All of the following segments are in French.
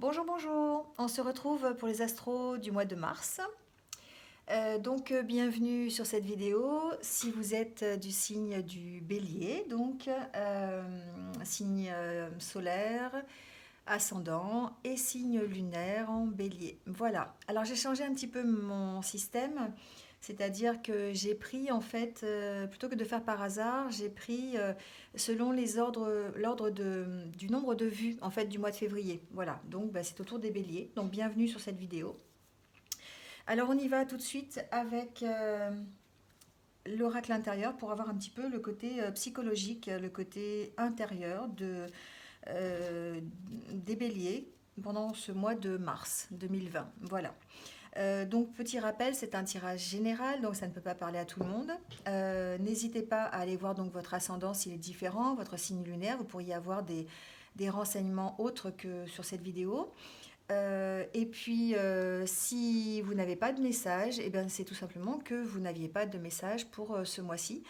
Bonjour, bonjour. On se retrouve pour les astros du mois de mars. Bienvenue sur cette vidéo. Si vous êtes du signe du Bélier, signe solaire, ascendant et signe lunaire en Bélier. Voilà. Alors j'ai changé un petit peu mon système. C'est-à-dire que j'ai pris en fait, plutôt que de faire par hasard, j'ai pris selon du nombre de vues en fait du mois de février. Voilà, donc c'est autour des béliers. Donc bienvenue sur cette vidéo. Alors on y va tout de suite avec l'oracle intérieur pour avoir un petit peu le côté psychologique, le côté intérieur des béliers pendant ce mois de mars 2020. Voilà. Donc petit rappel, c'est un tirage général, donc ça ne peut pas parler à tout le monde. N'hésitez pas à aller voir donc votre ascendant s'il est différent, votre signe lunaire, vous pourriez avoir des renseignements autres que sur cette vidéo. Si vous n'avez pas de message, eh bien, c'est tout simplement que vous n'aviez pas de message pour ce mois-ci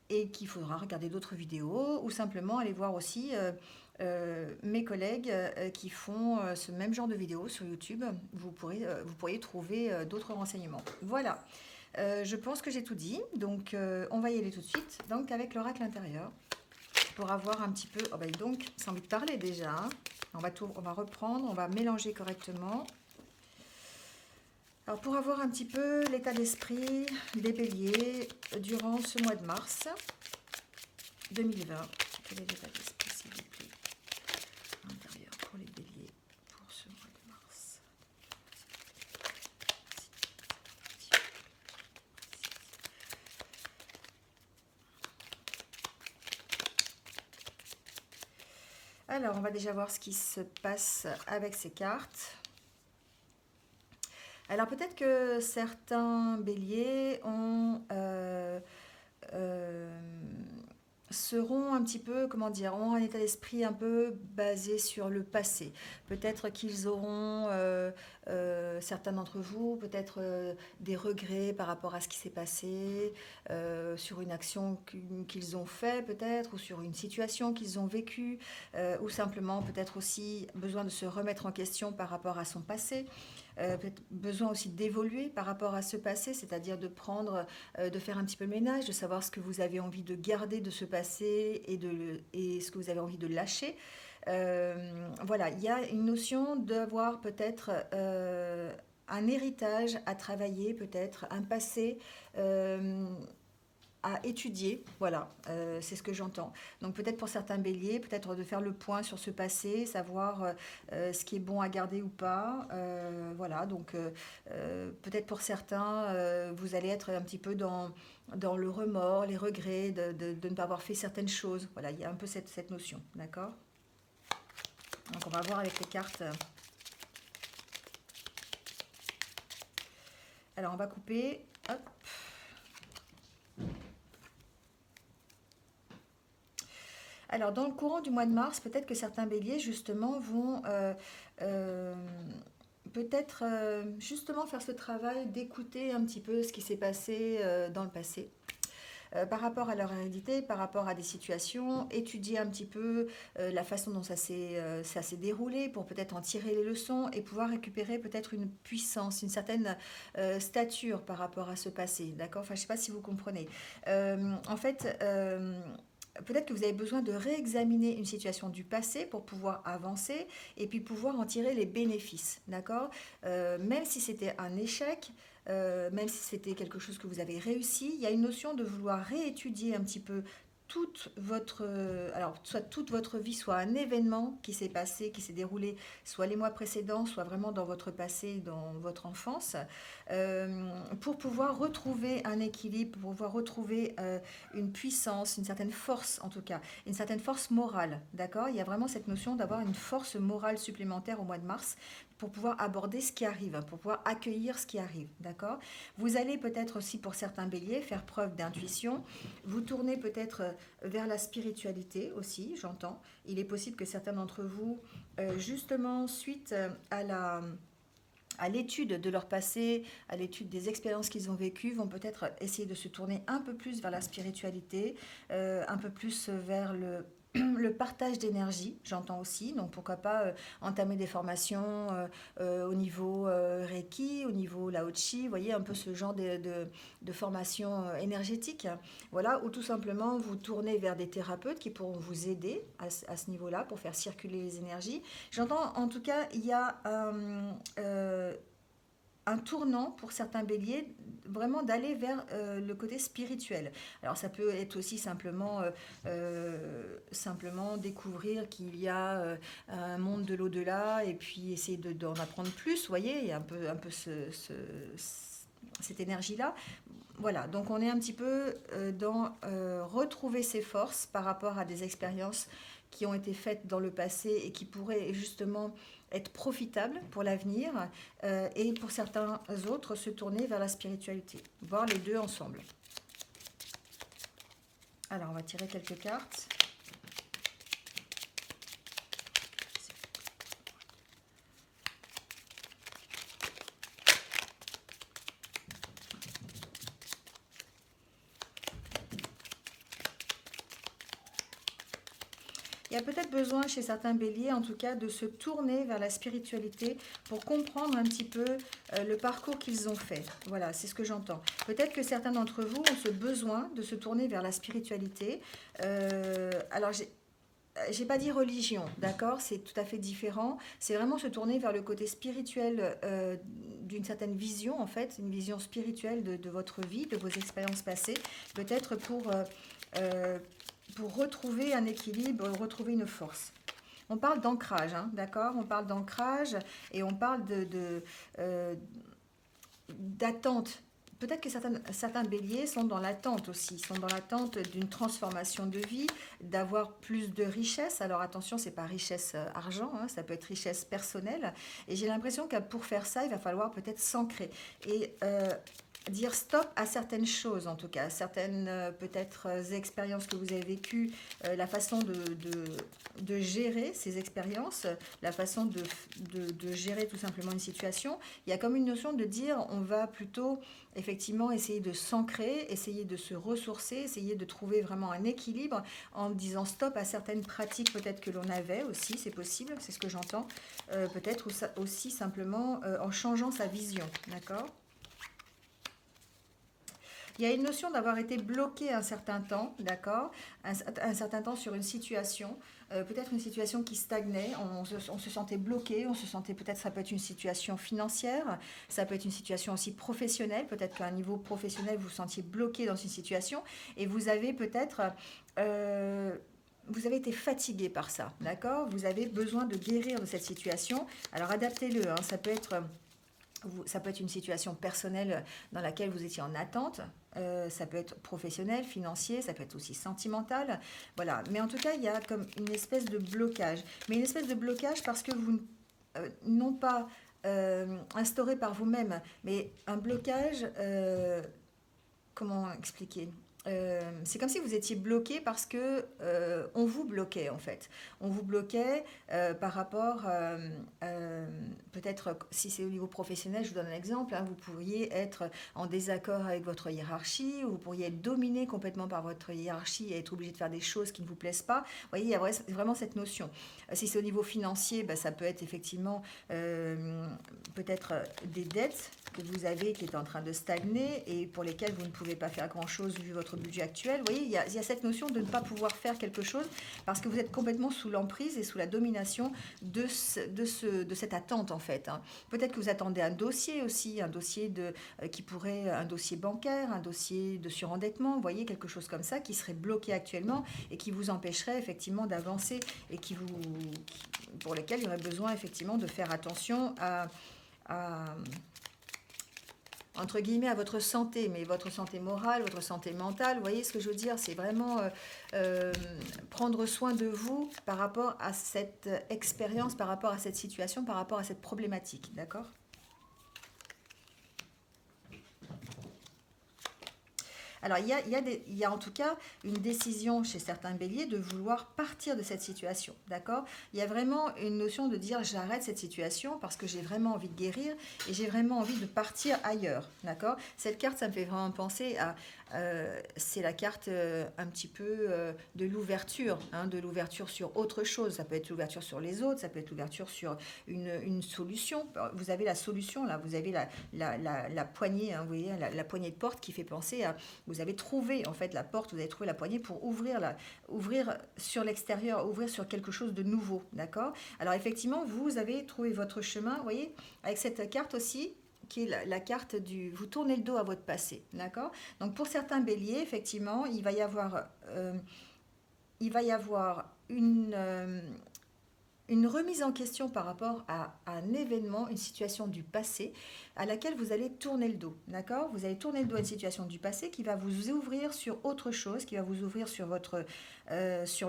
et qu'il faudra regarder d'autres vidéos ou simplement aller voir aussi mes collègues qui font ce même genre de vidéos sur YouTube. Vous pourriez trouver d'autres renseignements. Voilà, je pense que j'ai tout dit, donc on va y aller tout de suite donc avec l'oracle intérieur pour avoir un petit peu... Oh bah donc, c'est envie de parler déjà, hein. On va reprendre, on va mélanger correctement. Alors pour avoir un petit peu l'état d'esprit des béliers durant ce mois de mars 2020, quel est l'état d'esprit s'il vous plaît intérieur pour les béliers pour ce mois de mars? Alors on va déjà voir ce qui se passe avec ces cartes. Alors peut-être que certains béliers seront un petit peu, comment dire, ont un état d'esprit un peu basé sur le passé. Peut-être qu'ils auront, certains d'entre vous, peut-être des regrets par rapport à ce qui s'est passé, sur une action qu'ils ont fait peut-être, ou sur une situation qu'ils ont vécue, ou simplement peut-être aussi besoin de se remettre en question par rapport à son passé. Peut-être besoin aussi d'évoluer par rapport à ce passé, c'est-à-dire de prendre, de faire un petit peu le ménage, de savoir ce que vous avez envie de garder de ce passé et ce que vous avez envie de lâcher. Voilà, il y a une notion d'avoir peut-être un héritage à travailler, peut-être un passé à étudier, voilà, c'est ce que j'entends. Donc peut-être pour certains béliers, peut-être de faire le point sur ce passé, savoir ce qui est bon à garder ou pas. Voilà, donc peut-être pour certains, vous allez être un petit peu dans le remords, les regrets de ne pas avoir fait certaines choses. Voilà, il y a un peu cette notion, d'accord? Donc on va voir avec les cartes. Alors on va couper, hop. Alors, dans le courant du mois de mars, peut-être que certains béliers, justement, vont peut-être justement faire ce travail d'écouter un petit peu ce qui s'est passé dans le passé. Par rapport à leur hérédité, par rapport à des situations, étudier un petit peu la façon dont ça s'est déroulé pour peut-être en tirer les leçons et pouvoir récupérer peut-être une puissance, une certaine stature par rapport à ce passé. D'accord? Enfin, je ne sais pas si vous comprenez. En fait, peut-être que vous avez besoin de réexaminer une situation du passé pour pouvoir avancer et puis pouvoir en tirer les bénéfices, d'accord? Même si c'était un échec, même si c'était quelque chose que vous avez réussi, il y a une notion de vouloir réétudier un petit peu alors soit toute votre vie, soit un événement qui s'est passé, qui s'est déroulé, soit les mois précédents, soit vraiment dans votre passé, dans votre enfance, pour pouvoir retrouver un équilibre, pour pouvoir retrouver une puissance, une certaine force en tout cas, une certaine force morale, d'accord? Il y a vraiment cette notion d'avoir une force morale supplémentaire au mois de mars pour pouvoir aborder ce qui arrive, pour pouvoir accueillir ce qui arrive, d'accord? Vous allez peut-être aussi, pour certains béliers, faire preuve d'intuition, vous tournez peut-être vers la spiritualité aussi, j'entends. Il est possible que certains d'entre vous, justement, suite à l'étude de leur passé, à l'étude des expériences qu'ils ont vécues, vont peut-être essayer de se tourner un peu plus vers la spiritualité, un peu plus vers le partage d'énergie, j'entends aussi. Donc pourquoi pas entamer des formations au niveau Reiki, au niveau Lao-Chi, vous voyez, un peu ce genre de formation énergétique. Voilà, ou tout simplement vous tourner vers des thérapeutes qui pourront vous aider à ce niveau-là pour faire circuler les énergies. J'entends en tout cas, il y a un tournant pour certains béliers, vraiment d'aller vers le côté spirituel. Alors ça peut être aussi simplement découvrir qu'il y a un monde de l'au-delà et puis essayer d'en apprendre plus, vous voyez, il y a un peu cette énergie-là. Voilà, donc on est un petit peu dans retrouver ses forces par rapport à des expériences qui ont été faites dans le passé et qui pourraient justement être profitables pour l'avenir et pour certains autres se tourner vers la spiritualité, voir les deux ensemble. Alors on va tirer quelques cartes. Il y a peut-être besoin chez certains béliers, en tout cas, de se tourner vers la spiritualité pour comprendre un petit peu le parcours qu'ils ont fait. Voilà, c'est ce que j'entends. Peut-être que certains d'entre vous ont ce besoin de se tourner vers la spiritualité. Alors, j'ai pas dit religion, d'accord? C'est tout à fait différent. C'est vraiment se tourner vers le côté spirituel d'une certaine vision, en fait, une vision spirituelle de votre vie, de vos expériences passées, peut-être pour retrouver un équilibre, retrouver une force. On parle d'ancrage, hein, d'accord? On parle d'ancrage et on parle d'attente. Peut-être que certains béliers sont dans l'attente aussi, sont dans l'attente d'une transformation de vie, d'avoir plus de richesse. Alors attention, c'est pas richesse argent, hein, ça peut être richesse personnelle. Et j'ai l'impression que pour faire ça, il va falloir peut-être s'ancrer. Et dire stop à certaines choses, en tout cas, à certaines peut-être expériences que vous avez vécues, la façon de gérer ces expériences, la façon de gérer tout simplement une situation. Il y a comme une notion de dire on va plutôt effectivement essayer de s'ancrer, essayer de se ressourcer, essayer de trouver vraiment un équilibre en disant stop à certaines pratiques peut-être que l'on avait aussi, c'est possible, c'est ce que j'entends, peut-être aussi simplement en changeant sa vision, d'accord ? Il y a une notion d'avoir été bloqué un certain temps, d'accord, un certain temps sur une situation, peut-être une situation qui stagnait, on se sentait bloqué, on se sentait peut-être, ça peut être une situation financière, ça peut être une situation aussi professionnelle, peut-être qu'à un niveau professionnel, vous vous sentiez bloqué dans une situation et vous avez peut-être... vous avez été fatigué par ça, d'accord? Vous avez besoin de guérir de cette situation. Alors adaptez-le, hein, ça peut être une situation personnelle dans laquelle vous étiez en attente, ça peut être professionnel, financier, ça peut être aussi sentimental, voilà. Mais en tout cas, il y a comme une espèce de blocage. Mais une espèce de blocage parce que vous, non pas instauré par vous-même, mais un blocage, comment expliquer? C'est comme si vous étiez bloqué parce que on vous bloquait en fait. On vous bloquait par rapport, peut-être si c'est au niveau professionnel, je vous donne un exemple, hein, vous pourriez être en désaccord avec votre hiérarchie, ou vous pourriez être dominé complètement par votre hiérarchie et être obligé de faire des choses qui ne vous plaisent pas. Vous voyez, il y a vraiment cette notion. Si c'est au niveau financier, ben, ça peut être effectivement peut-être des dettes que vous avez qui est en train de stagner et pour lesquelles vous ne pouvez pas faire grand-chose vu votre budget actuel. Vous voyez, il y a cette notion de ne pas pouvoir faire quelque chose parce que vous êtes complètement sous l'emprise et sous la domination de cette attente en fait. Hein. Peut-être que vous attendez un dossier aussi, un dossier un dossier bancaire, un dossier de surendettement, vous voyez, quelque chose comme ça qui serait bloqué actuellement et qui vous empêcherait effectivement d'avancer et pour lequel il y aurait besoin effectivement de faire attention entre guillemets à votre santé, mais votre santé morale, votre santé mentale, vous voyez ce que je veux dire, c'est vraiment prendre soin de vous par rapport à cette expérience, par rapport à cette situation, par rapport à cette problématique, d'accord ? Alors, il y a en tout cas une décision chez certains béliers de vouloir partir de cette situation, d'accord? Il y a vraiment une notion de dire j'arrête cette situation parce que j'ai vraiment envie de guérir et j'ai vraiment envie de partir ailleurs, d'accord? Cette carte, ça me fait vraiment penser c'est la carte un petit peu de l'ouverture, hein, de l'ouverture sur autre chose. Ça peut être l'ouverture sur les autres, ça peut être l'ouverture sur une solution. Vous avez la solution là, vous avez la poignée, hein, vous voyez, la poignée de porte qui fait penser à, vous avez trouvé en fait la porte, vous avez trouvé la poignée pour ouvrir sur l'extérieur, ouvrir sur quelque chose de nouveau, d'accord? Alors effectivement, vous avez trouvé votre chemin, vous voyez, avec cette carte aussi, qui est la carte du... Vous tournez le dos à votre passé, d'accord? Donc pour certains béliers, effectivement, il va y avoir une remise en question par rapport à un événement, une situation du passé à laquelle vous allez tourner le dos, d'accord? Vous allez tourner le dos à une situation du passé qui va vous ouvrir sur autre chose, qui va vous ouvrir sur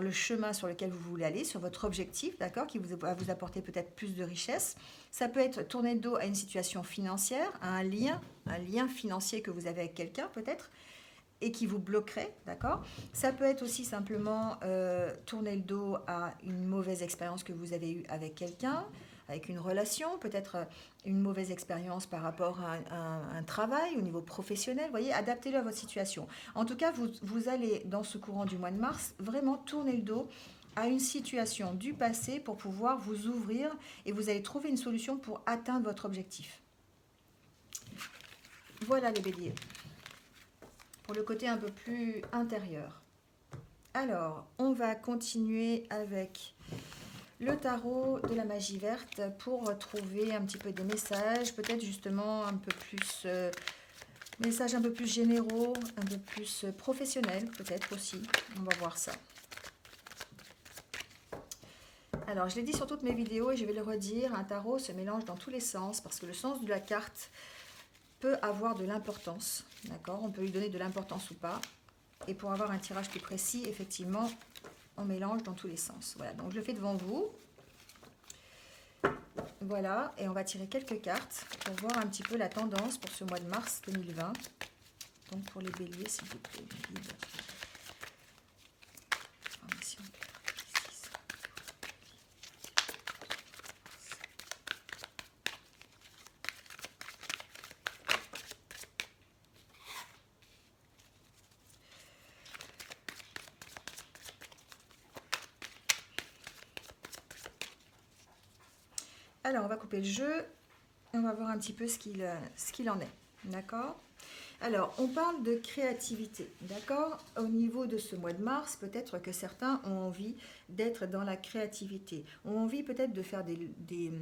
le chemin sur lequel vous voulez aller, sur votre objectif, d'accord? Qui va vous apporter peut-être plus de richesse. Ça peut être tourner le dos à une situation financière, à un lien financier que vous avez avec quelqu'un peut-être, et qui vous bloquerait, d'accord? Ça peut être aussi simplement tourner le dos à une mauvaise expérience que vous avez eue avec quelqu'un, avec une relation, peut-être une mauvaise expérience par rapport à un travail au niveau professionnel. Vous voyez, adaptez-le à votre situation. En tout cas, vous allez, dans ce courant du mois de mars, vraiment tourner le dos à une situation du passé pour pouvoir vous ouvrir et vous allez trouver une solution pour atteindre votre objectif. Voilà les béliers. Pour le côté un peu plus intérieur. Alors, on va continuer avec le tarot de la magie verte pour trouver un petit peu des messages, peut-être justement un peu plus, messages un peu plus généraux, un peu plus professionnels peut-être aussi. On va voir ça. Alors, je l'ai dit sur toutes mes vidéos et je vais le redire, un tarot se mélange dans tous les sens parce que le sens de la carte peut avoir de l'importance, d'accord? On peut lui donner de l'importance ou pas. Et pour avoir un tirage plus précis, effectivement, on mélange dans tous les sens. Voilà, donc je le fais devant vous. Voilà, et on va tirer quelques cartes pour voir un petit peu la tendance pour ce mois de mars 2020. Donc pour les béliers, s'il vous plaît, guide. Information précise. Alors, on va couper le jeu et on va voir un petit peu ce qu'il en est. D'accord? Alors, on parle de créativité, d'accord? Au niveau de ce mois de mars, peut-être que certains ont envie d'être dans la créativité, ont envie peut-être de faire des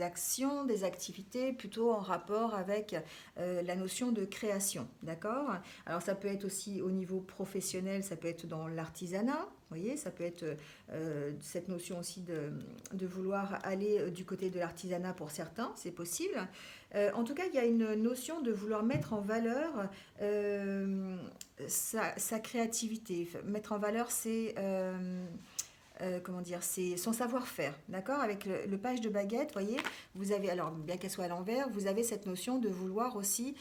actions, des activités plutôt en rapport avec la notion de création, d'accord? Alors, ça peut être aussi au niveau professionnel, ça peut être dans l'artisanat, vous voyez, ça peut être cette notion aussi de vouloir aller du côté de l'artisanat pour certains, c'est possible. En tout cas, il y a une notion de vouloir mettre en valeur sa créativité. Mettre en valeur comment dire, c'est son savoir-faire, d'accord? Avec le page de baguette, voyez, vous avez, alors bien qu'elle soit à l'envers, vous avez cette notion de vouloir aussi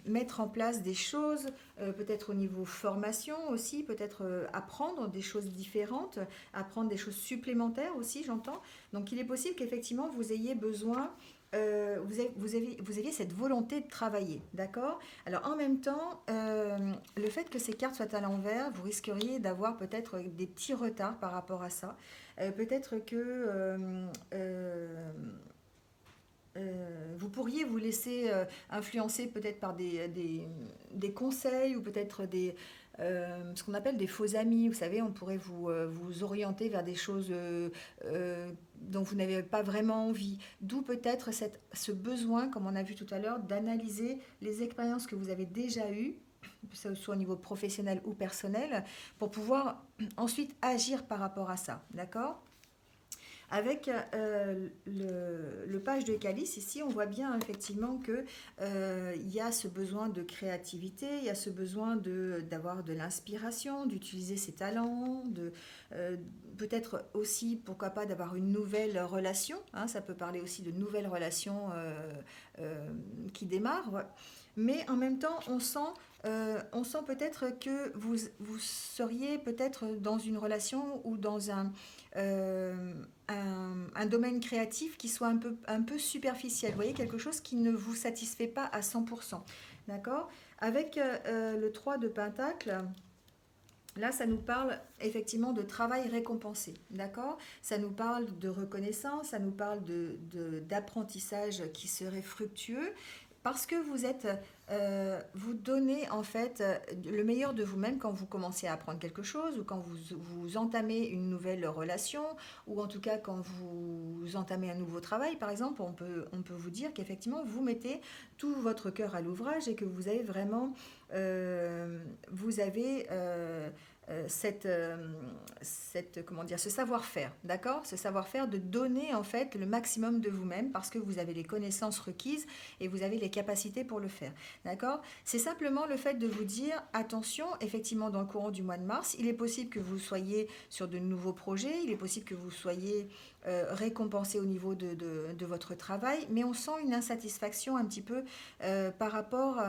mettre en place des choses, peut-être au niveau formation aussi, peut-être apprendre des choses différentes, apprendre des choses supplémentaires aussi, j'entends. Donc il est possible qu'effectivement vous ayez besoin vous aviez cette volonté de travailler, d'accord? Alors en même temps, le fait que ces cartes soient à l'envers, vous risqueriez d'avoir peut-être des petits retards par rapport à ça. Peut-être que vous pourriez vous laisser influencer peut-être par des conseils ou peut-être ce qu'on appelle des faux amis. Vous savez, on pourrait vous orienter vers des choses dont vous n'avez pas vraiment envie. D'où peut-être ce besoin, comme on a vu tout à l'heure, d'analyser les expériences que vous avez déjà eues, que ce soit au niveau professionnel ou personnel, pour pouvoir ensuite agir par rapport à ça. D'accord ? Avec le page de calice, ici, on voit bien effectivement qu'il y a ce besoin de créativité, il y a ce besoin d'avoir de l'inspiration, d'utiliser ses talents, peut-être aussi, pourquoi pas, d'avoir une nouvelle relation. Hein, ça peut parler aussi de nouvelles relations qui démarrent. Ouais. Mais en même temps, on sent peut-être que vous seriez peut-être dans une relation ou dans un domaine créatif qui soit un peu superficiel. Vous voyez, quelque chose qui ne vous satisfait pas à 100%. D'accord ? Avec le 3 de Pentacle, là, ça nous parle effectivement de travail récompensé, d'accord? Ça nous parle de reconnaissance, ça nous parle d'apprentissage qui serait fructueux, parce que vous donnez en fait le meilleur de vous-même quand vous commencez à apprendre quelque chose, ou quand vous entamez une nouvelle relation, ou en tout cas quand vous entamez un nouveau travail, par exemple, on peut vous dire qu'effectivement vous mettez tout votre cœur à l'ouvrage et que vous avez vraiment, vous avez comment dire, ce savoir-faire, d'accord? Ce savoir-faire de donner en fait le maximum de vous-même parce que vous avez les connaissances requises et vous avez les capacités pour le faire, d'accord? C'est simplement le fait de vous dire, attention, effectivement, dans le courant du mois de mars, il est possible que vous soyez sur de nouveaux projets, il est possible que vous soyez récompensé au niveau de votre travail, mais on sent une insatisfaction un petit peu par rapport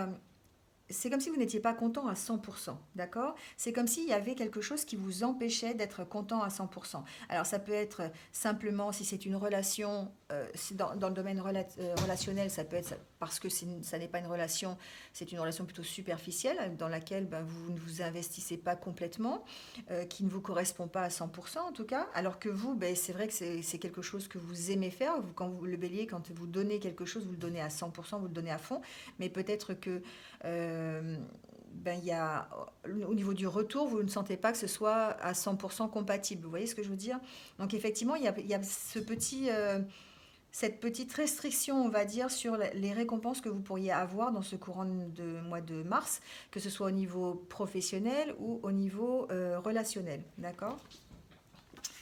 c'est comme si vous n'étiez pas content à 100%, d'accord? C'est comme s'il y avait quelque chose qui vous empêchait d'être content à 100%. Alors ça peut être simplement, si c'est une relation, dans le domaine relationnel, ça peut être parce que ça n'est pas une relation, c'est une relation plutôt superficielle, dans laquelle ben, vous ne vous investissez pas complètement, qui ne vous correspond pas à 100% en tout cas, alors que vous, ben, c'est vrai que c'est quelque chose que vous aimez faire. Le bélier, quand vous donnez quelque chose, vous le donnez à 100%, vous le donnez à fond, mais peut-être que ben, au niveau du retour, vous ne sentez pas que ce soit à 100% compatible. Vous voyez ce que je veux dire? Donc effectivement, il y a cette petite restriction, on va dire, sur les récompenses que vous pourriez avoir dans ce courant de mois de mars, que ce soit au niveau professionnel ou au niveau relationnel. D'accord?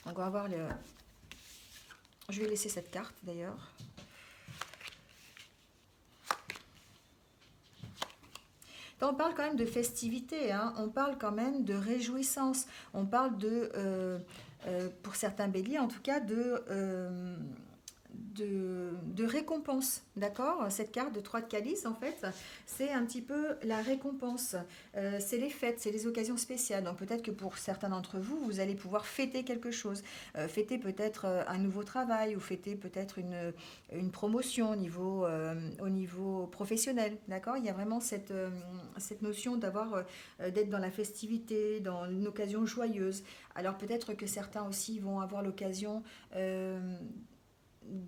Donc on va voir le... Je vais laisser cette carte d'ailleurs. On parle quand même de festivité, hein. On parle quand même de réjouissance, on parle pour certains béliers en tout cas, de récompense, d'accord? Cette carte de 3 de calice, en fait, c'est un petit peu la récompense. C'est les fêtes, c'est les occasions spéciales. Donc peut-être que pour certains d'entre vous, vous allez pouvoir fêter quelque chose. Fêter peut-être un nouveau travail ou fêter peut-être une promotion au niveau professionnel, d'accord? Il y a vraiment cette notion d'être dans la festivité, dans une occasion joyeuse. Alors peut-être que certains aussi vont avoir l'occasion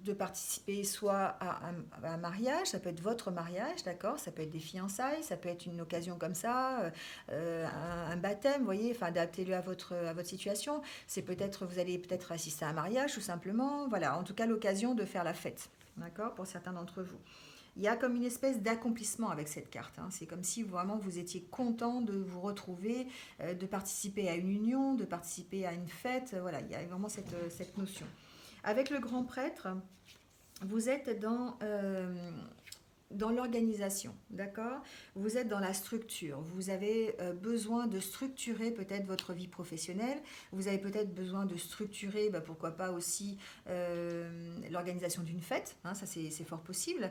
de participer soit à un mariage, ça peut être votre mariage, d'accord, ça peut être des fiançailles, ça peut être une occasion comme ça, un baptême, vous voyez, enfin adaptez-le à votre situation. C'est peut-être, vous allez peut-être assister à un mariage tout simplement, voilà, en tout cas l'occasion de faire la fête, d'accord, pour certains d'entre vous. Il y a comme une espèce d'accomplissement avec cette carte, hein. C'est comme si vraiment vous étiez content de vous retrouver, de participer à une union, de participer à une fête, voilà, il y a vraiment cette notion. Avec le grand prêtre, vous êtes dans l'organisation, d'accord? Vous êtes dans la structure. Vous avez besoin de structurer peut-être votre vie professionnelle. Vous avez peut-être besoin de structurer, pourquoi pas aussi l'organisation d'une fête. Hein, ça, c'est fort possible.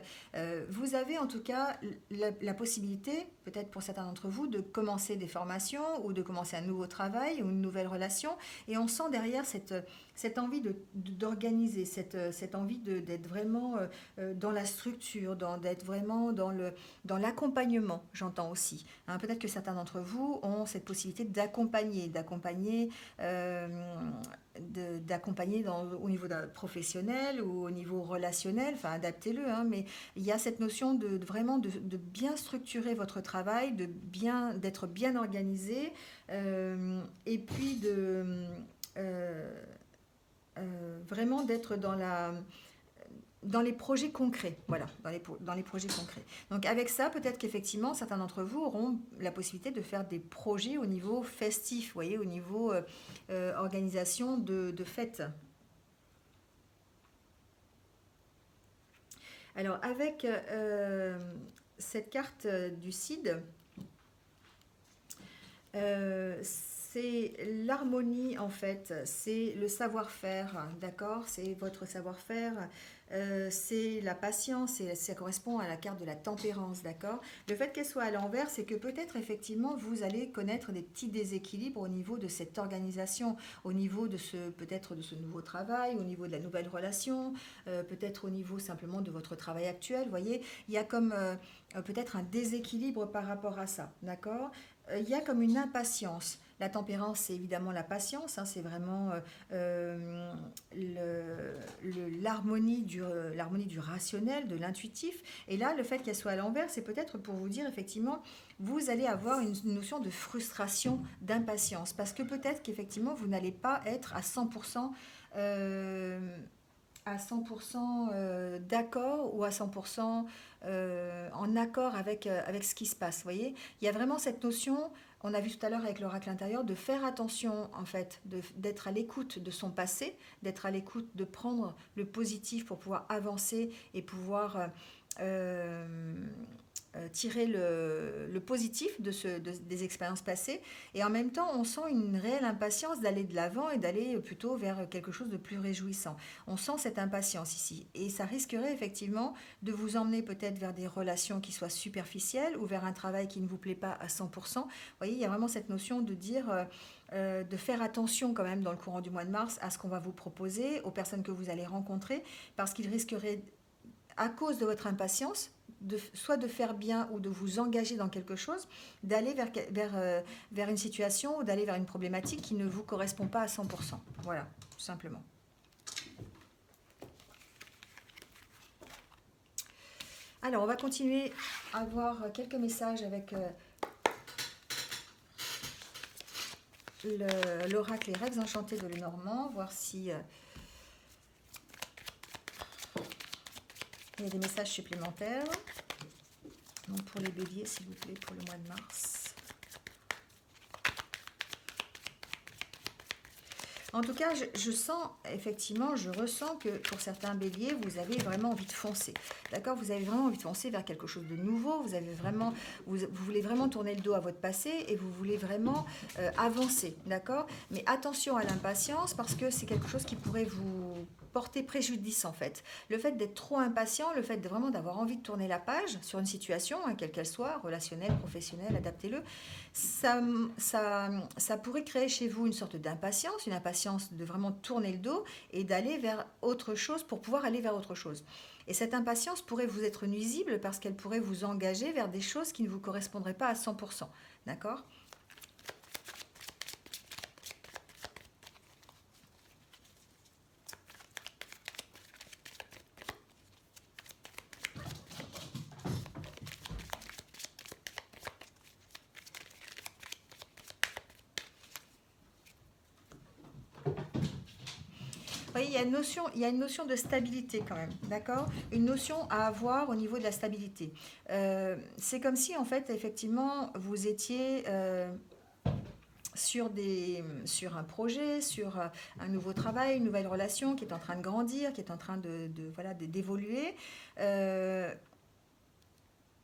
Vous avez en tout cas la possibilité, peut-être pour certains d'entre vous, de commencer des formations ou de commencer un nouveau travail ou une nouvelle relation. Et on sent derrière cette envie d'organiser, cette envie d'être vraiment dans la structure, d'être vraiment dans l'accompagnement, j'entends aussi. Hein, peut-être que certains d'entre vous ont cette possibilité d'accompagner au niveau professionnel ou au niveau relationnel, enfin adaptez-le, hein, mais il y a cette notion vraiment de bien structurer votre travail, d'être bien organisé, et puis vraiment d'être dans les projets concrets, voilà, dans les projets concrets. Donc avec ça, peut-être qu'effectivement, certains d'entre vous auront la possibilité de faire des projets au niveau festif, vous voyez, au niveau organisation de fêtes. Alors avec cette carte du CID, c'est l'harmonie en fait, c'est le savoir-faire, d'accord? C'est votre savoir-faire, c'est la patience, et ça correspond à la carte de la tempérance, d'accord? Le fait qu'elle soit à l'envers, c'est que peut-être effectivement vous allez connaître des petits déséquilibres au niveau de cette organisation, au niveau de ce peut-être de ce nouveau travail, au niveau de la nouvelle relation, peut-être au niveau simplement de votre travail actuel. Vous voyez, il y a comme peut-être un déséquilibre par rapport à ça, d'accord? Il y a comme une impatience. La tempérance, c'est évidemment la patience, hein, c'est vraiment l'harmonie du rationnel, de l'intuitif. Et là, le fait qu'elle soit à l'envers, c'est peut-être pour vous dire, effectivement, vous allez avoir une notion de frustration, d'impatience, parce que peut-être qu'effectivement, vous n'allez pas être à 100% d'accord ou à 100% en accord avec ce qui se passe. Vous voyez, il y a vraiment cette notion, on a vu tout à l'heure avec l'oracle intérieur, de faire attention en fait, d'être à l'écoute de son passé, d'être à l'écoute, de prendre le positif pour pouvoir avancer et pouvoir tirer le positif des expériences passées. Et en même temps, on sent une réelle impatience d'aller de l'avant et d'aller plutôt vers quelque chose de plus réjouissant. On sent cette impatience ici. Et ça risquerait effectivement de vous emmener peut-être vers des relations qui soient superficielles ou vers un travail qui ne vous plaît pas à 100%. Vous voyez, il y a vraiment cette notion de dire... de faire attention quand même dans le courant du mois de mars à ce qu'on va vous proposer, aux personnes que vous allez rencontrer, parce qu'il risquerait, à cause de votre impatience, soit de faire bien ou de vous engager dans quelque chose, d'aller vers une situation ou d'aller vers une problématique qui ne vous correspond pas à 100%. Voilà, tout simplement. Alors, on va continuer à voir quelques messages avec l'oracle Les Rêves Enchantés de Lenormand, voir si il y a des messages supplémentaires. Donc pour les béliers, s'il vous plaît, pour le mois de mars. En tout cas, je sens, effectivement, je ressens que pour certains béliers, vous avez vraiment envie de foncer. D'accord? Vous avez vraiment envie de foncer vers quelque chose de nouveau. Vous voulez vraiment tourner le dos à votre passé et vous voulez vraiment avancer. D'accord? Mais attention à l'impatience parce que c'est quelque chose qui pourrait vous porter préjudice en fait. Le fait d'être trop impatient, le fait vraiment d'avoir envie de tourner la page sur une situation, hein, quelle qu'elle soit, relationnelle, professionnelle, adaptez-le, ça pourrait créer chez vous une sorte d'impatience, une impatience de vraiment tourner le dos et d'aller vers autre chose pour pouvoir aller vers autre chose. Et cette impatience pourrait vous être nuisible parce qu'elle pourrait vous engager vers des choses qui ne vous correspondraient pas à 100%. D'accord ? Vous voyez, il y a une notion de stabilité quand même, d'accord? Une notion à avoir au niveau de la stabilité. C'est comme si, en fait, effectivement, vous étiez sur un projet, sur un nouveau travail, une nouvelle relation qui est en train de grandir, qui est en train d'évoluer.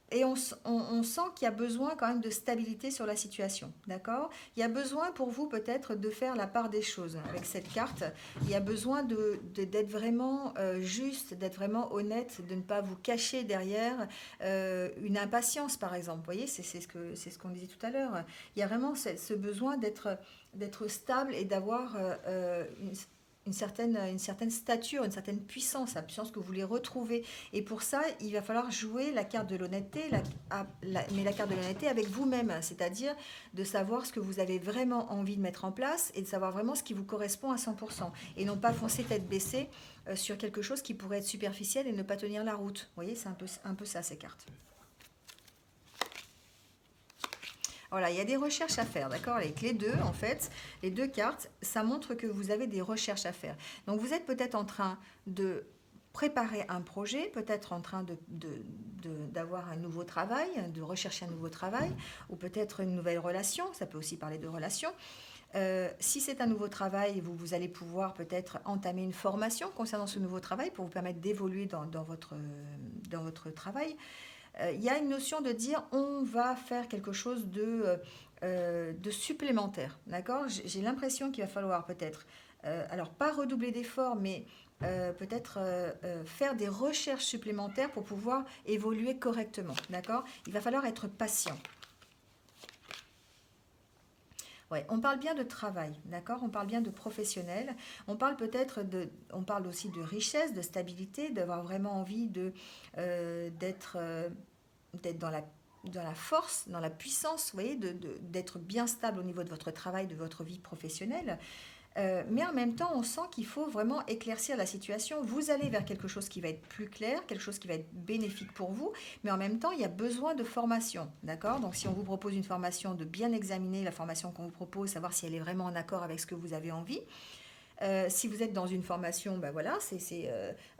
Et on sent qu'il y a besoin quand même de stabilité sur la situation, d'accord? Il y a besoin pour vous peut-être de faire la part des choses avec cette carte. Il y a besoin d'être vraiment juste, d'être vraiment honnête, de ne pas vous cacher derrière une impatience par exemple. Vous voyez, c'est ce qu'on disait tout à l'heure. Il y a vraiment ce besoin d'être stable et d'avoir une certaine stature, une certaine puissance, la puissance que vous voulez retrouver. Et pour ça, il va falloir jouer la carte de l'honnêteté, mais la carte de l'honnêteté avec vous-même, c'est-à-dire de savoir ce que vous avez vraiment envie de mettre en place et de savoir vraiment ce qui vous correspond à 100%. Et non pas foncer tête baissée sur quelque chose qui pourrait être superficiel et ne pas tenir la route. Vous voyez, c'est un peu ça, ces cartes. Voilà, il y a des recherches à faire, d'accord? Avec les deux, en fait, les deux cartes, ça montre que vous avez des recherches à faire. Donc, vous êtes peut-être en train de préparer un projet, peut-être en train d'avoir un nouveau travail, de rechercher un nouveau travail, ou peut-être une nouvelle relation, ça peut aussi parler de relation. Si c'est un nouveau travail, vous allez pouvoir peut-être entamer une formation concernant ce nouveau travail pour vous permettre d'évoluer dans votre travail. Il y a une notion de dire on va faire quelque chose de supplémentaire, d'accord? J'ai l'impression qu'il va falloir peut-être, alors pas redoubler d'efforts, mais peut-être faire des recherches supplémentaires pour pouvoir évoluer correctement, d'accord? Il va falloir être patient. Ouais, on parle bien de travail, d'accord? On parle bien de professionnel. On parle peut-être on parle aussi de richesse, de stabilité, d'avoir vraiment envie d'être dans la force, dans la puissance, vous voyez, d'être bien stable au niveau de votre travail, de votre vie professionnelle. Mais en même temps, on sent qu'il faut vraiment éclaircir la situation. Vous allez vers quelque chose qui va être plus clair, quelque chose qui va être bénéfique pour vous, mais en même temps, il y a besoin de formation, d'accord? Donc, si on vous propose une formation, de bien examiner la formation qu'on vous propose, savoir si elle est vraiment en accord avec ce que vous avez envie. Si vous êtes dans une formation, ben voilà, c'est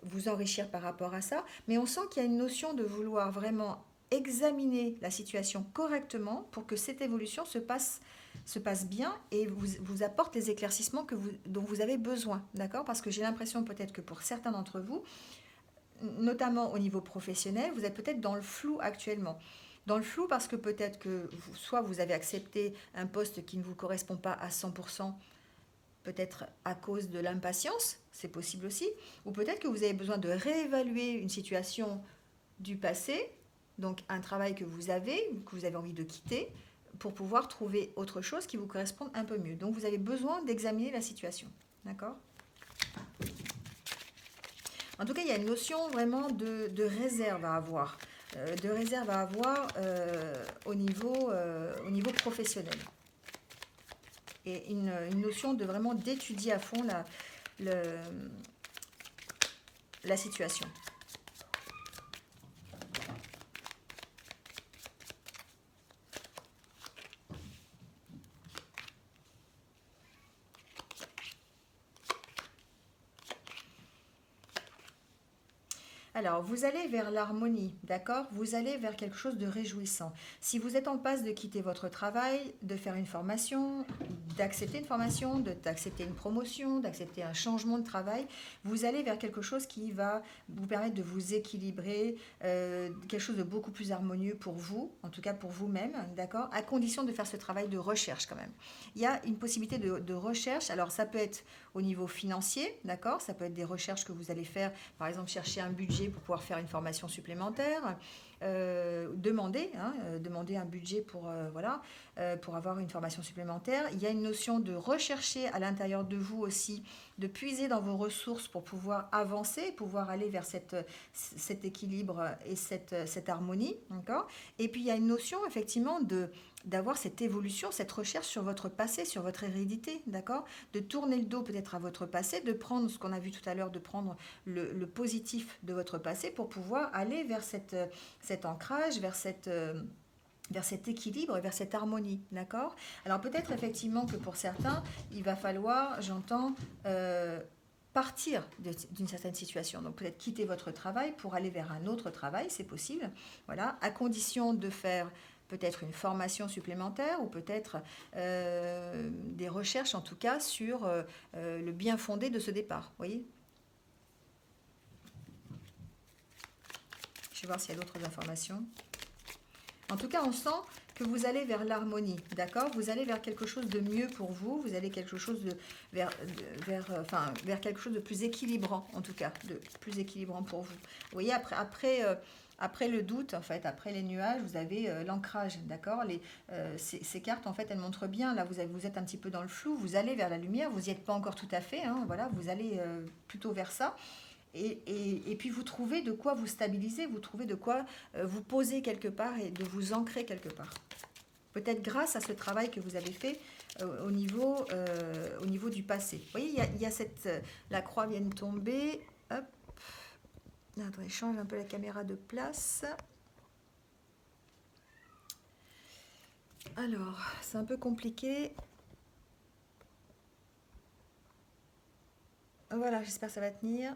vous enrichir par rapport à ça. Mais on sent qu'il y a une notion de vouloir vraiment examiner la situation correctement pour que cette évolution se passe bien et vous apporte les éclaircissements dont vous avez besoin. D'accord? Parce que j'ai l'impression peut-être que pour certains d'entre vous, notamment au niveau professionnel, vous êtes peut-être dans le flou actuellement. Dans le flou parce que peut-être que soit vous avez accepté un poste qui ne vous correspond pas à 100%, peut-être à cause de l'impatience, c'est possible aussi, ou peut-être que vous avez besoin de réévaluer une situation du passé, donc un travail que vous avez envie de quitter, pour pouvoir trouver autre chose qui vous corresponde un peu mieux. Donc vous avez besoin d'examiner la situation. D'accord? En tout cas, il y a une notion vraiment de réserve à avoir. De réserve à avoir au niveau professionnel. Et une notion de vraiment d'étudier à fond la situation. Alors, vous allez vers l'harmonie, d'accord? Vous allez vers quelque chose de réjouissant. Si vous êtes en passe de quitter votre travail, de faire une formation, d'accepter une formation, d'accepter une promotion, d'accepter un changement de travail, vous allez vers quelque chose qui va vous permettre de vous équilibrer, quelque chose de beaucoup plus harmonieux pour vous, en tout cas pour vous-même, d'accord? À condition de faire ce travail de recherche quand même. Il y a une possibilité de recherche, alors ça peut être au niveau financier, d'accord? Ça peut être des recherches que vous allez faire, par exemple chercher un budget pour pouvoir faire une formation supplémentaire, demander un budget pour avoir une formation supplémentaire. Il y a une notion de rechercher à l'intérieur de vous aussi, de puiser dans vos ressources pour pouvoir avancer, pouvoir aller vers cet équilibre et cette harmonie, d'accord? Et puis il y a une notion effectivement d'avoir cette évolution, cette recherche sur votre passé, sur votre hérédité, d'accord? De tourner le dos peut-être à votre passé, de prendre ce qu'on a vu tout à l'heure, de prendre le positif de votre passé pour pouvoir aller vers cet ancrage, vers cet équilibre, vers cette harmonie, d'accord? Alors peut-être effectivement que pour certains, il va falloir, j'entends, partir d'une certaine situation. Donc peut-être quitter votre travail pour aller vers un autre travail, c'est possible, voilà, à condition de faire peut-être une formation supplémentaire ou peut-être des recherches en tout cas sur le bien fondé de ce départ, vous voyez? Je vais voir s'il y a d'autres informations. En tout cas, on sent que vous allez vers l'harmonie, d'accord? Vous allez vers quelque chose de mieux pour vous, vous allez vers quelque chose de plus équilibrant, en tout cas, de plus équilibrant pour vous. Vous voyez, après le doute, en fait, après les nuages, vous avez l'ancrage, d'accord? Ces cartes, en fait, elles montrent bien, là, vous êtes un petit peu dans le flou, vous allez vers la lumière, vous n'y êtes pas encore tout à fait, hein, voilà, vous allez plutôt vers ça. Et puis vous trouvez de quoi vous stabiliser, vous trouvez de quoi vous poser quelque part et de vous ancrer quelque part. Peut-être grâce à ce travail que vous avez fait au niveau du passé. Vous voyez, il y a la croix vient de tomber. Hop. Attendez, je change un peu la caméra de place. Alors, c'est un peu compliqué. Voilà, j'espère que ça va tenir.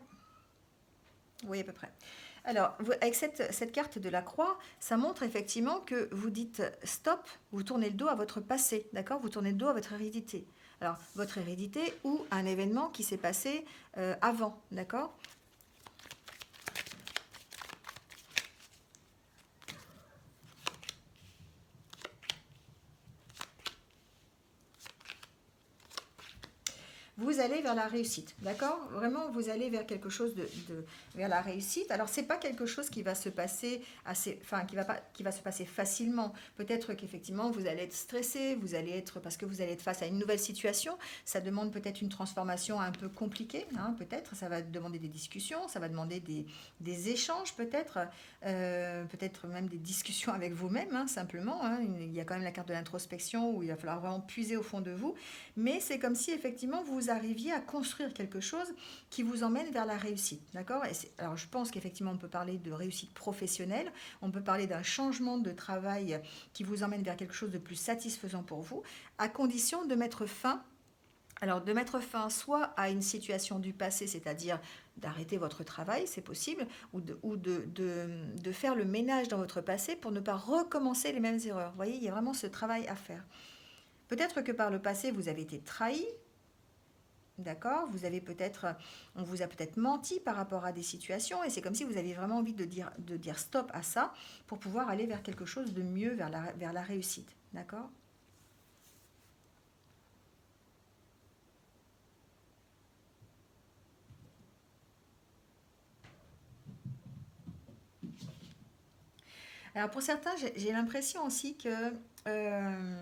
Oui, à peu près. Alors, avec cette carte de la croix, ça montre effectivement que vous dites stop, vous tournez le dos à votre passé, d'accord? Vous tournez le dos à votre hérédité. Alors, votre hérédité ou un événement qui s'est passé avant, d'accord? vous allez vers la réussite, d'accord? Vraiment, vous allez vers quelque chose vers la réussite. Alors, c'est pas quelque chose qui va se passer enfin, qui va se passer facilement. Peut-être qu'effectivement, vous allez être stressé, parce que vous allez être face à une nouvelle situation. Ça demande peut-être une transformation un peu compliquée, hein, peut-être. Ça va demander des discussions, ça va demander des échanges, peut-être même des discussions avec vous-même, hein, simplement. Hein. Il y a quand même la carte de l'introspection où il va falloir vraiment puiser au fond de vous. Mais c'est comme si effectivement vous arriviez à construire quelque chose qui vous emmène vers la réussite, d'accord? Alors je pense qu'effectivement on peut parler de réussite professionnelle, on peut parler d'un changement de travail qui vous emmène vers quelque chose de plus satisfaisant pour vous, à condition de mettre fin. Alors, de mettre fin soit à une situation du passé, c'est-à-dire d'arrêter votre travail, c'est possible, ou de faire le ménage dans votre passé pour ne pas recommencer les mêmes erreurs. Vous voyez, il y a vraiment ce travail à faire. Peut-être que par le passé, vous avez été trahi, d'accord? On vous a peut-être menti par rapport à des situations, et c'est comme si vous aviez vraiment envie de dire stop à ça pour pouvoir aller vers quelque chose de mieux, vers la réussite, d'accord? Alors pour certains, j'ai l'impression aussi que euh,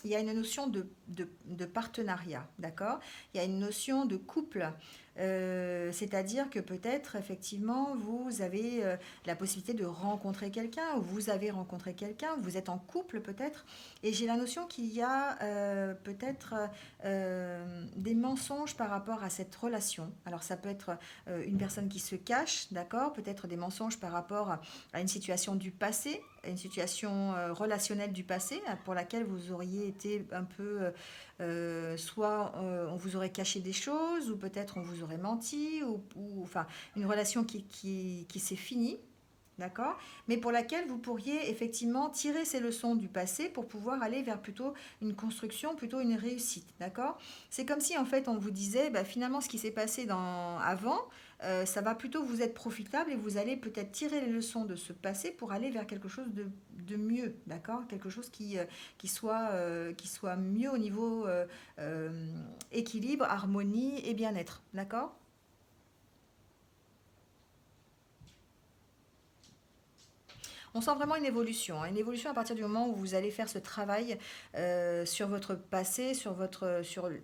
il y a une notion de partenariat, d'accord? Il y a une notion de couple, c'est-à-dire que peut-être effectivement vous avez la possibilité de rencontrer quelqu'un, ou vous avez rencontré quelqu'un, vous êtes en couple peut-être, et j'ai la notion qu'il y a peut-être des mensonges par rapport à cette relation. Alors ça peut être une personne qui se cache, d'accord? Peut-être des mensonges par rapport à une situation du passé, une situation relationnelle du passé pour laquelle vous auriez été un peu, soit on vous aurait caché des choses, ou peut-être on vous aurait menti, enfin une relation qui s'est finie, d'accord? Mais pour laquelle vous pourriez effectivement tirer ces leçons du passé pour pouvoir aller vers plutôt une construction, plutôt une réussite, d'accord? C'est comme si en fait on vous disait, bah, finalement ce qui s'est passé avant, ça va plutôt vous être profitable, et vous allez peut-être tirer les leçons de ce passé pour aller vers quelque chose de mieux, d'accord? Quelque chose qui soit mieux au niveau équilibre, harmonie et bien-être, d'accord? On sent vraiment une évolution à partir du moment où vous allez faire ce travail sur votre passé, sur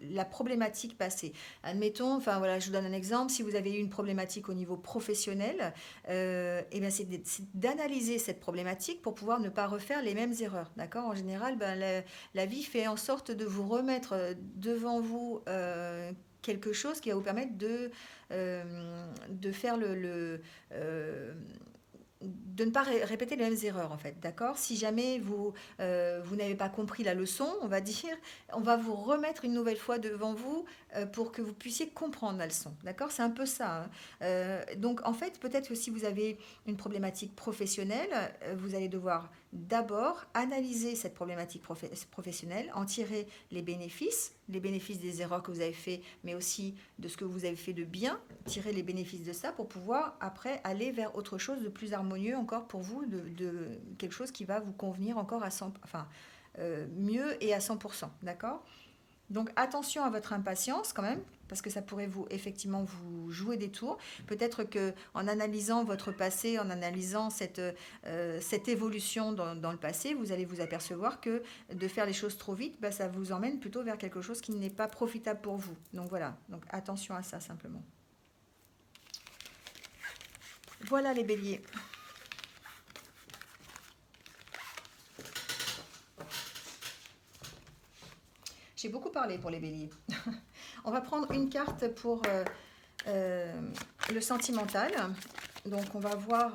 la problématique passée. Admettons, enfin voilà, je vous donne un exemple. Si vous avez eu une problématique au niveau professionnel, eh bien c'est d'analyser cette problématique pour pouvoir ne pas refaire les mêmes erreurs. D'accord? En général, ben, la vie fait en sorte de vous remettre devant vous. Quelque chose qui va vous permettre de faire euh, de ne pas répéter les mêmes erreurs en fait, d'accord? Si jamais vous n'avez pas compris la leçon, on va dire, on va vous remettre une nouvelle fois devant vous pour que vous puissiez comprendre la leçon, d'accord? C'est un peu ça. Hein. Donc en fait, peut-être que si vous avez une problématique professionnelle, vous allez devoir d'abord analyser cette problématique professionnelle, en tirer les bénéfices des erreurs que vous avez fait, mais aussi de ce que vous avez fait de bien, tirer les bénéfices de ça pour pouvoir après aller vers autre chose de plus harmonieux encore pour vous, de quelque chose qui va vous convenir encore à 100, enfin mieux et à 100%, d'accord? Donc attention à votre impatience quand même, parce que ça pourrait effectivement vous jouer des tours. Peut-être que en analysant votre passé, en analysant cette évolution dans le passé, vous allez vous apercevoir que de faire les choses trop vite, bah, ça vous emmène plutôt vers quelque chose qui n'est pas profitable pour vous. Donc voilà, donc attention à ça simplement. Voilà les béliers. J'ai beaucoup parlé pour les béliers. On va prendre une carte pour euh, le sentimental. Donc on va voir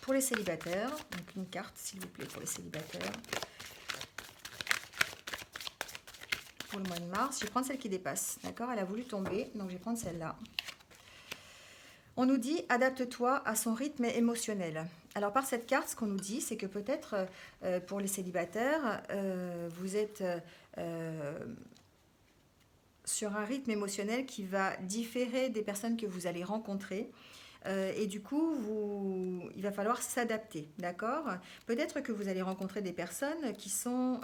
pour les célibataires. Donc une carte s'il vous plaît pour les célibataires. Pour le mois de mars, je vais prendre celle qui dépasse. D'accord? Elle a voulu tomber, donc je vais prendre celle-là. On nous dit adapte-toi à son rythme émotionnel. Alors par cette carte, ce qu'on nous dit, c'est que peut-être pour les célibataires, vous êtes sur un rythme émotionnel qui va différer des personnes que vous allez rencontrer. Et du coup, il va falloir s'adapter, d'accord? Peut-être que vous allez rencontrer des personnes qui sont,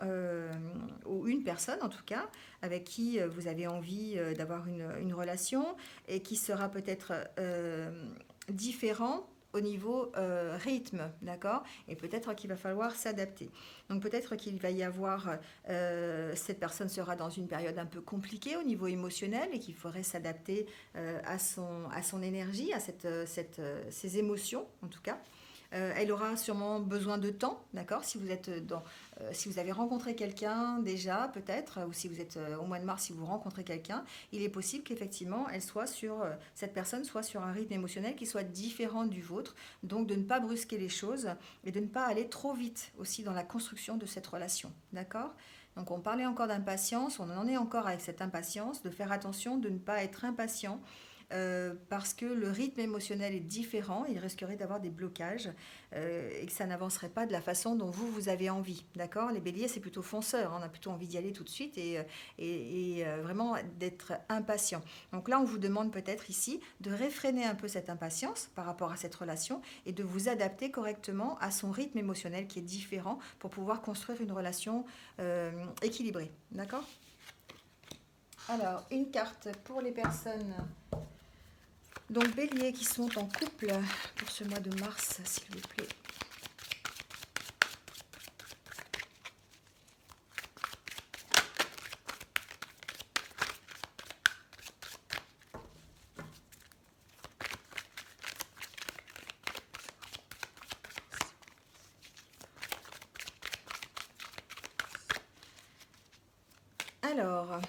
ou une personne en tout cas, avec qui vous avez envie d'avoir une relation et qui sera peut-être différent au niveau rythme, d'accord? Et peut-être qu'il va falloir s'adapter. Donc peut-être qu'il va y avoir, cette personne sera dans une période un peu compliquée au niveau émotionnel et qu'il faudrait s'adapter à son énergie, à ses émotions en tout cas. Elle aura sûrement besoin de temps, d'accord? Si vous avez rencontré quelqu'un déjà, peut-être, ou si vous êtes au mois de mars, si vous rencontrez quelqu'un, il est possible qu'effectivement, cette personne soit sur un rythme émotionnel qui soit différent du vôtre, donc de ne pas brusquer les choses et de ne pas aller trop vite aussi dans la construction de cette relation, d'accord? Donc on parlait encore d'impatience, on en est encore avec cette impatience, de faire attention de ne pas être impatient parce que le rythme émotionnel est différent, il risquerait d'avoir des blocages et que ça n'avancerait pas de la façon dont vous avez envie. D'accord? Les béliers, c'est plutôt fonceur, hein, on a plutôt envie d'y aller tout de suite et vraiment d'être impatient. Donc là, on vous demande peut-être ici de réfréner un peu cette impatience par rapport à cette relation et de vous adapter correctement à son rythme émotionnel qui est différent pour pouvoir construire une relation équilibrée. D'accord? Alors, une carte pour les personnes donc bélier qui sont en couple pour ce mois de mars, s'il vous plaît. Alors,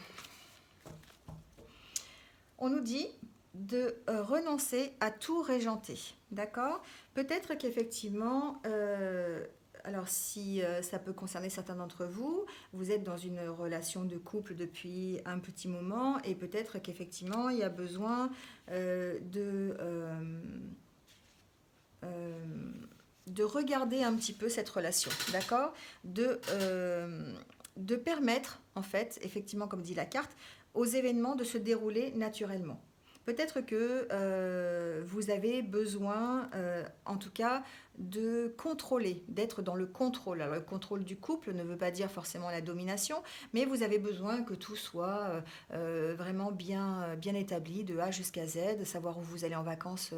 on nous dit de renoncer à tout régenter, d'accord? Peut-être qu'effectivement, alors si ça peut concerner certains d'entre vous, vous êtes dans une relation de couple depuis un petit moment et peut-être qu'effectivement il y a besoin de regarder un petit peu cette relation, d'accord? De permettre, en fait, effectivement, comme dit la carte, aux événements de se dérouler naturellement. Peut-être que vous avez besoin, en tout cas, de contrôler, d'être dans le contrôle. Alors, le contrôle du couple ne veut pas dire forcément la domination, mais vous avez besoin que tout soit vraiment bien établi, de A jusqu'à Z, de savoir où vous allez en vacances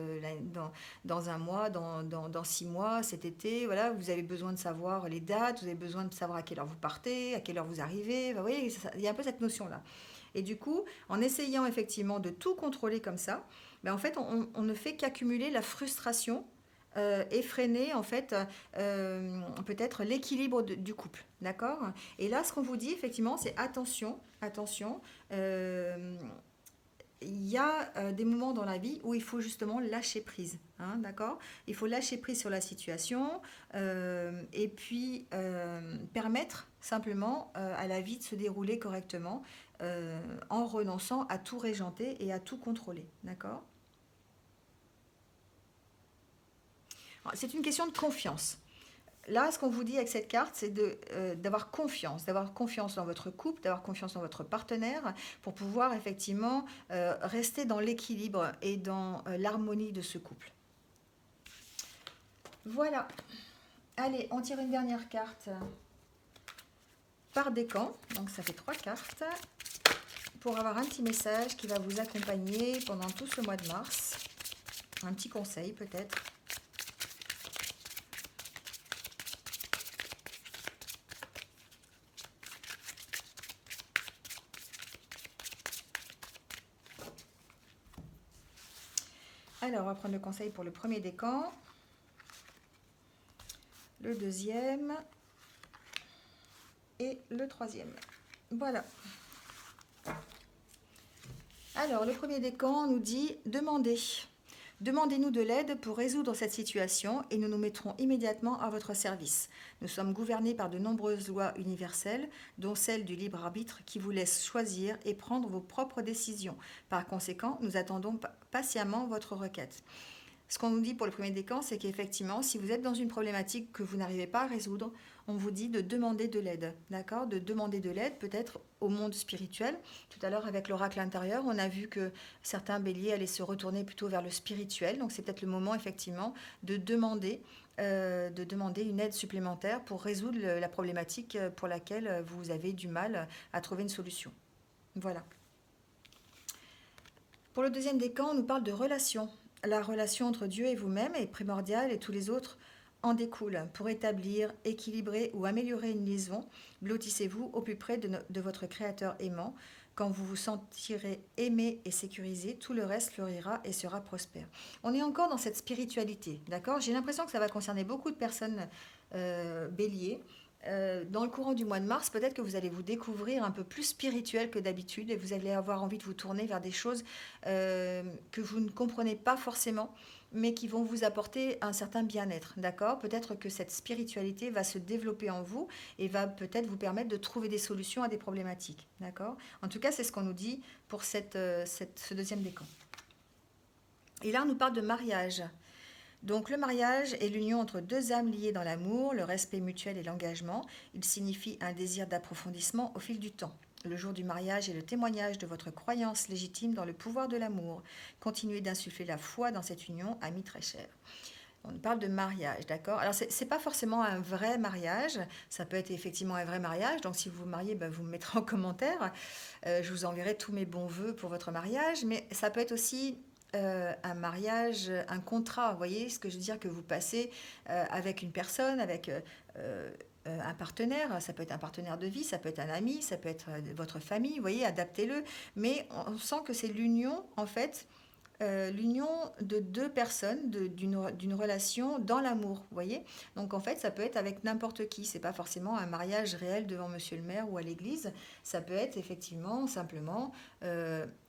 dans un mois, dans 6 mois, cet été. Voilà, vous avez besoin de savoir les dates, vous avez besoin de savoir à quelle heure vous partez, à quelle heure vous arrivez. Vous voyez, il y a un peu cette notion-là. Et du coup, en essayant effectivement de tout contrôler comme ça, ben en fait, on ne fait qu'accumuler la frustration et freiner en fait peut-être l'équilibre du couple, d'accord? Et là, ce qu'on vous dit effectivement, c'est attention, attention. Il y a des moments dans la vie où il faut justement lâcher prise, hein, d'accord? Il faut lâcher prise sur la situation et puis permettre simplement à la vie de se dérouler correctement en renonçant à tout régenter et à tout contrôler, d'accord? C'est une question de confiance. Là, ce qu'on vous dit avec cette carte, c'est d'avoir confiance dans votre couple, d'avoir confiance dans votre partenaire pour pouvoir effectivement rester dans l'équilibre et dans l'harmonie de ce couple. Voilà. Allez, on tire une dernière carte par décan. Donc, ça fait 3 cartes pour avoir un petit message qui va vous accompagner pendant tout ce mois de mars. Un petit conseil peut-être. Alors, on va prendre le conseil pour le premier décan, le deuxième et le troisième. Voilà. Alors, le premier décan nous dit « Demandez ». Demandez-nous de l'aide pour résoudre cette situation et nous nous mettrons immédiatement à votre service. Nous sommes gouvernés par de nombreuses lois universelles, dont celle du libre arbitre qui vous laisse choisir et prendre vos propres décisions. Par conséquent, nous attendons patiemment votre requête. Ce qu'on nous dit pour le premier décan, c'est qu'effectivement, si vous êtes dans une problématique que vous n'arrivez pas à résoudre, on vous dit de demander de l'aide, d'accord? De demander de l'aide peut-être au monde spirituel. Tout à l'heure, avec l'oracle intérieur, on a vu que certains béliers allaient se retourner plutôt vers le spirituel. Donc c'est peut-être le moment, effectivement, de demander une aide supplémentaire pour résoudre la problématique pour laquelle vous avez du mal à trouver une solution. Voilà. Pour le deuxième décan, on nous parle de relation. La relation entre Dieu et vous-même est primordiale et tous les autres en découlent. Pour établir, équilibrer ou améliorer une liaison, blottissez-vous au plus près de votre Créateur aimant. Quand vous vous sentirez aimé et sécurisé, tout le reste fleurira et sera prospère. On est encore dans cette spiritualité, d'accord? J'ai l'impression que ça va concerner beaucoup de personnes béliers. Dans le courant du mois de mars, peut-être que vous allez vous découvrir un peu plus spirituel que d'habitude et vous allez avoir envie de vous tourner vers des choses que vous ne comprenez pas forcément, mais qui vont vous apporter un certain bien-être, d'accord? Peut-être que cette spiritualité va se développer en vous et va peut-être vous permettre de trouver des solutions à des problématiques, d'accord? En tout cas, c'est ce qu'on nous dit pour ce deuxième décan. Et là, on nous parle de mariage. Donc le mariage est l'union entre deux âmes liées dans l'amour, le respect mutuel et l'engagement. Il signifie un désir d'approfondissement au fil du temps. Le jour du mariage est le témoignage de votre croyance légitime dans le pouvoir de l'amour. Continuez d'insuffler la foi dans cette union, amis très chers. On parle de mariage, d'accord? Alors, ce n'est pas forcément un vrai mariage, ça peut être effectivement un vrai mariage. Donc, si vous vous mariez, ben, vous me mettrez en commentaire. Je vous enverrai tous mes bons voeux pour votre mariage. Mais ça peut être aussi un mariage, un contrat, vous voyez ce que je veux dire, que vous passez avec une personne, avec un partenaire, ça peut être un partenaire de vie, ça peut être un ami, ça peut être votre famille, vous voyez, adaptez-le, mais on sent que c'est l'union, en fait, l'union de deux personnes, d'une relation dans l'amour, vous voyez. Donc en fait, ça peut être avec n'importe qui, c'est pas forcément un mariage réel devant monsieur le maire ou à l'église, ça peut être effectivement simplement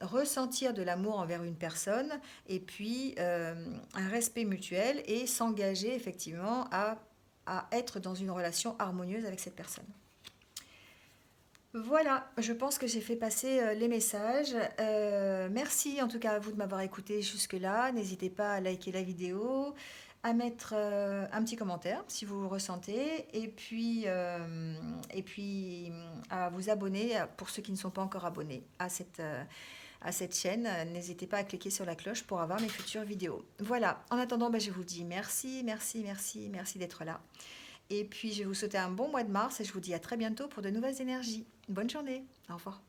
ressentir de l'amour envers une personne et puis un respect mutuel et s'engager effectivement à être dans une relation harmonieuse avec cette personne. Voilà, je pense que j'ai fait passer les messages. Merci en tout cas à vous de m'avoir écouté jusque-là. N'hésitez pas à liker la vidéo, à mettre un petit commentaire si vous vous ressentez, et puis à vous abonner pour ceux qui ne sont pas encore abonnés à cette chaîne. N'hésitez pas à cliquer sur la cloche pour avoir mes futures vidéos. Voilà, en attendant, ben, je vous dis merci, merci, merci, merci d'être là. Et puis, je vais vous souhaiter un bon mois de mars et je vous dis à très bientôt pour de nouvelles énergies. Bonne journée. Au revoir.